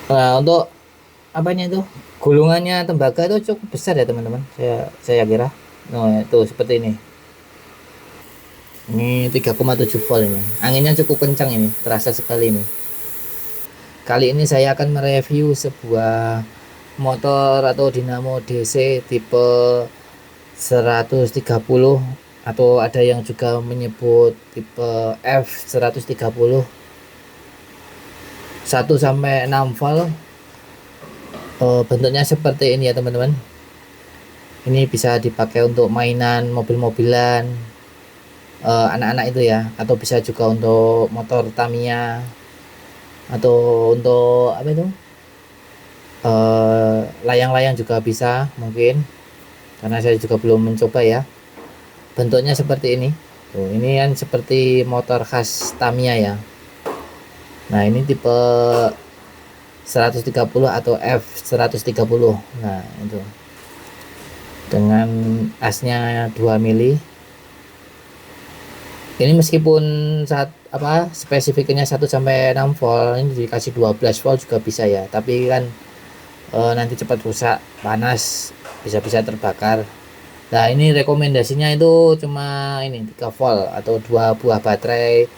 Nah, untuk apanya itu, gulungannya tembaga itu cukup besar ya teman-teman, saya kira. Nah, itu seperti ini 3,7 volt ini, anginnya cukup kencang, ini terasa sekali ini. Kali ini saya akan mereview sebuah motor atau dinamo DC tipe 130, atau ada yang juga menyebut tipe F130, 1 sampai 6 volt. Bentuknya seperti ini ya teman-teman. Ini bisa dipakai untuk mainan mobil-mobilan anak-anak itu ya, atau bisa juga untuk motor Tamiya, atau untuk apa itu, layang-layang juga bisa mungkin, karena saya juga belum mencoba ya. Bentuknya seperti ini tuh, ini kan seperti motor khas Tamiya ya. Nah, ini tipe 130 atau F130. Nah, itu dengan asnya 2 mili. Ini meskipun saat apa spesifikasinya 1 sampai 6 volt, ini dikasih 12 volt juga bisa ya, tapi kan nanti cepat rusak, panas, bisa-bisa terbakar. Nah, ini rekomendasinya itu cuma ini 3 volt atau 2 buah baterai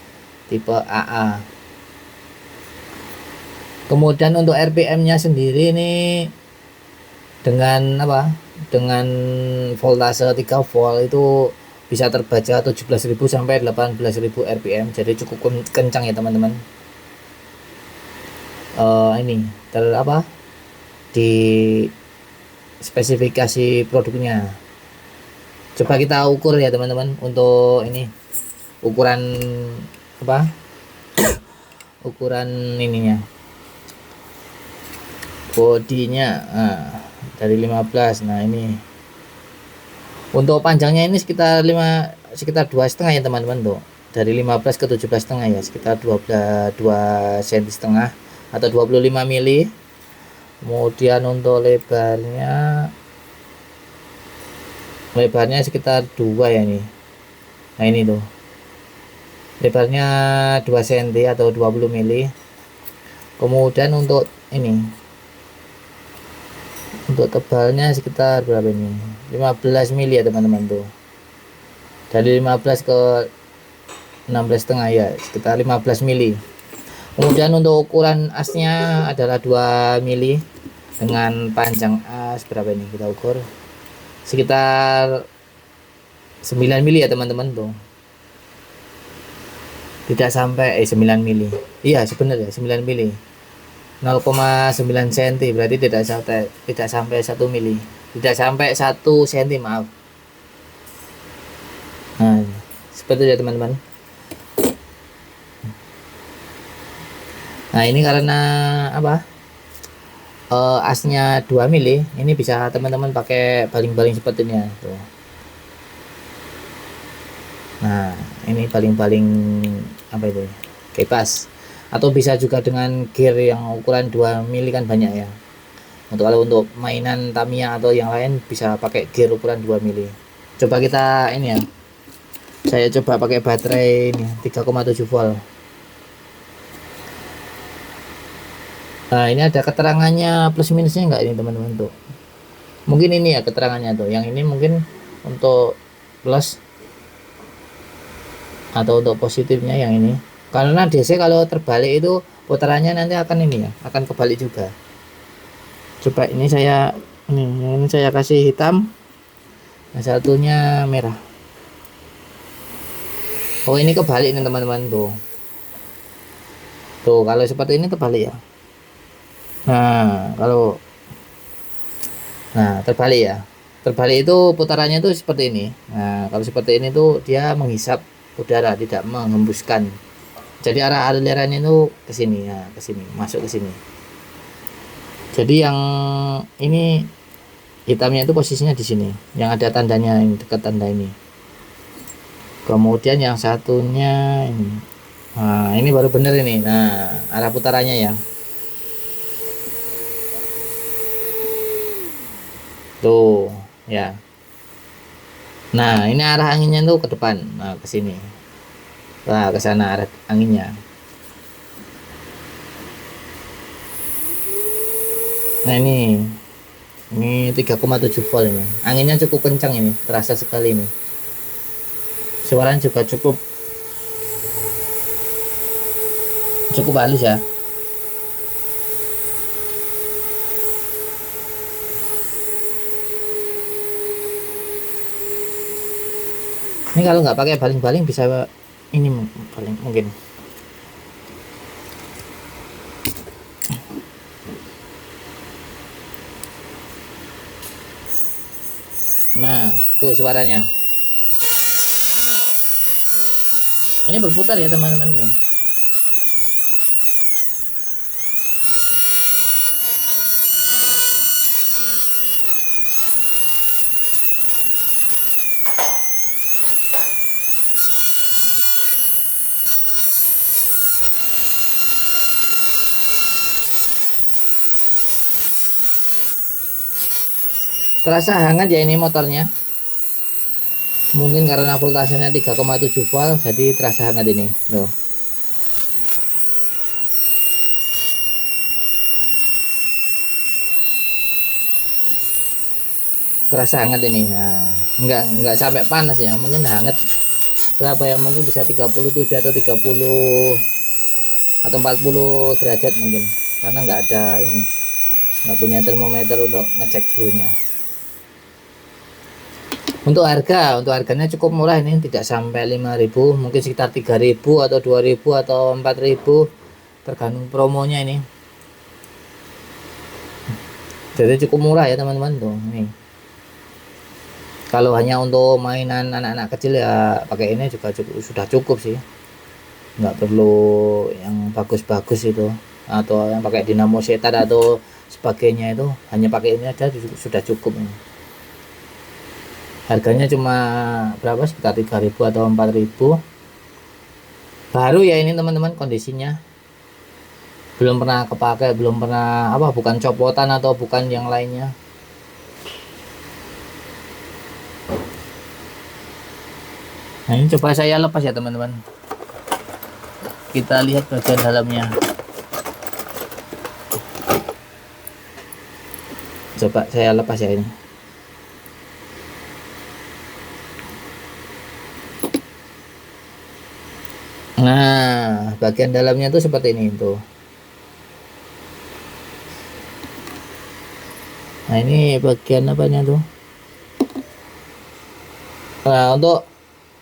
tipe AA. Kemudian untuk RPM-nya sendiri ini dengan apa? Dengan voltase 3 volt itu bisa terbaca 17.000 sampai 18.000 RPM. Jadi cukup kencang ya teman-teman. Ini apa? Di spesifikasi produknya. Coba kita ukur ya teman-teman, untuk ini ukuran apa? Ukuran ininya, bodinya. Nah, dari 15. Nah, ini untuk panjangnya ini sekitar 2,5 ya teman-teman tuh. Dari 15 ke 17,5 ya, sekitar 2 cm setengah atau 25 mili. Kemudian untuk lebarnya sekitar 2 ya ini. Nah, ini tuh lebarnya 2 cm atau 20 mili. Kemudian untuk ini, untuk tebalnya sekitar berapa ini, 15 mili ya teman-teman tuh. Dari 15 ke 16,5 ya, sekitar 15 mili. Kemudian untuk ukuran asnya adalah 2 mili, dengan panjang as berapa ini, kita ukur sekitar 9 mili ya teman-teman tuh. Tidak sampai 9 mili. Iya sebenarnya 9 mili. 0,9 cm, berarti tidak sampai 1 mili. Tidak sampai 1 cm, maaf. Nah, seperti itu ya teman-teman. Nah, ini karena apa? Asnya 2 mili, ini bisa teman-teman pakai baling-baling seperti ini ya. Tuh. Nah, ini baling-baling apa itu? Kipas. Atau bisa juga dengan gear yang ukuran 2 mili kan banyak ya. Kalau untuk mainan Tamiya atau yang lain bisa pakai gear ukuran 2 mili. Coba kita ini ya. Saya coba pakai baterai ini 3,7 volt. Nah, ini ada keterangannya plus minusnya enggak ini teman-teman tuh. Mungkin ini ya keterangannya tuh. Yang ini mungkin untuk plus atau untuk positifnya yang ini. Karena DC kalau terbalik itu putarannya nanti akan ini ya, akan kebalik juga. Coba ini saya kasih hitam, yang satunya merah. Oh, ini kebalik nih teman-teman tuh. Tuh, kalau seperti ini terbalik ya. Nah, terbalik ya. Terbalik itu putarannya itu seperti ini. Nah, kalau seperti ini tuh dia menghisap udara, tidak menghembuskan. Jadi arah alirannya itu ke sini ya, ke sini, masuk ke sini. Jadi yang ini hitamnya itu posisinya di sini, yang ada tandanya ini, dekat tanda ini. Kemudian yang satunya ini. Nah, ini baru bener ini. Nah, arah putarannya ya. Tuh, ya. Nah, ini arah anginnya tuh ke depan. Nah, ke sini. Nah, ke sana arah anginnya. Nah ini 3,7 volt ini. Anginnya cukup kencang ini, terasa sekali ini. Suaranya juga cukup halus ya. Ini kalau nggak pakai baling-baling bisa ini paling mungkin. Nah, tuh suaranya. Ini berputar ya teman-teman tuh. Terasa hangat ya ini motornya. Mungkin karena voltasenya 3,7 volt jadi terasa hangat ini loh. Terasa hangat ini. Nah, enggak sampai panas ya, mungkin hangat berapa ya, mungkin bisa 37 atau 30 atau 40 derajat mungkin, karena nggak ada ini, nggak punya termometer untuk ngecek suhunya. Untuk harganya cukup murah ini, tidak sampai 5.000, mungkin sekitar 3.000 atau 2.000 atau 4.000 tergantung promonya ini. Jadi cukup murah ya teman-teman tuh ini. Kalau hanya untuk mainan anak-anak kecil ya pakai ini juga sudah cukup sih, nggak perlu yang bagus-bagus itu atau yang pakai dinamo setar atau sebagainya, itu hanya pakai ini aja sudah cukup ini. Harganya cuma berapa, sekitar 3.000 atau 4.000. Baru ya ini teman-teman, kondisinya belum pernah kepakai, belum pernah bukan copotan atau bukan yang lainnya. Nah ini coba saya lepas ya teman-teman, kita lihat bagian dalamnya. Coba saya lepas ya ini. Nah bagian dalamnya tuh seperti ini tuh. Nah ini bagian apanya tuh. Nah untuk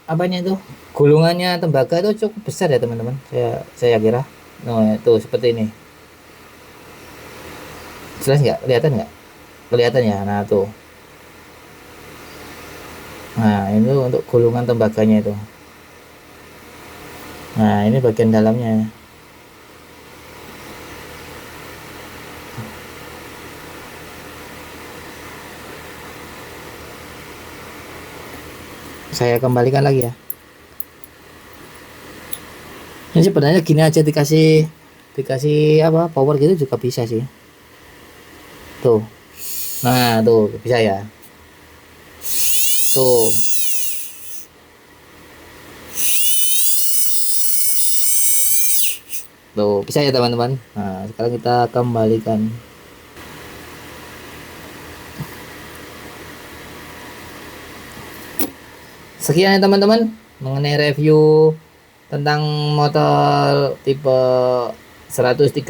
apanya itu, gulungannya tembaga itu cukup besar ya teman-teman, saya kira. Nah itu seperti ini, jelas nggak, kelihatan ya. Nah tuh, nah ini untuk gulungan tembaganya itu. Nah ini bagian dalamnya. Saya kembalikan lagi ya. Ini sebenarnya gini aja, dikasih power gitu juga bisa sih tuh. Nah tuh bisa ya tuh. Tuh bisa ya teman-teman. Nah sekarang kita kembalikan. Sekian ya teman-teman mengenai review tentang motor tipe 130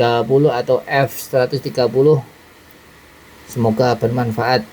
atau F130. Semoga bermanfaat.